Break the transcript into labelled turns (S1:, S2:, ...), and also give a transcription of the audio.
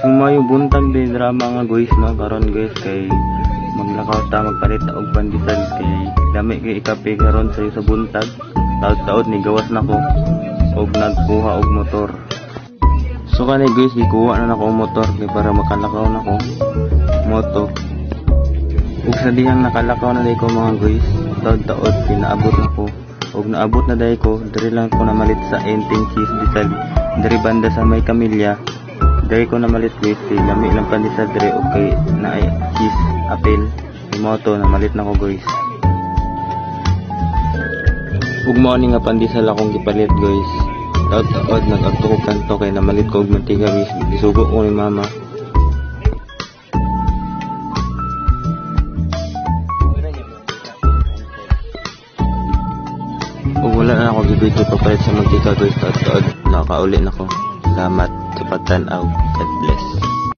S1: Sumayo buntag di drama nga guys no karon guys kay maglakaw ta magpalit og pandesal kay dami kay ikape karon sa buntag. Taud-taud ni gawas nako og nagkuha og motor. So kani guys gikuha na nako motor kay para makalakaw nako moto. Ug sa dihang nakalakaw na day ko mga guys, taud-taud pinaabot nako. Og naabot na day ko, diri lang ko namalit sa enting cheese bisag diri banda sa may Camilla. Diri ko namalit guys, kay lami lang pandesal diri og kay naay cheese apple. Moto namalit nako guys. Ug mao ni nga pandesal akong gipalit guys. Taud-taud nag-agto ko kanto kay namalit ko og mantika guys. Gisugo ko ni mama. Ug wala na ako gibidyo papalit sa mantika guys. Taud-taud nakauli na ko. Salamat sa pagtan-aw. God bless.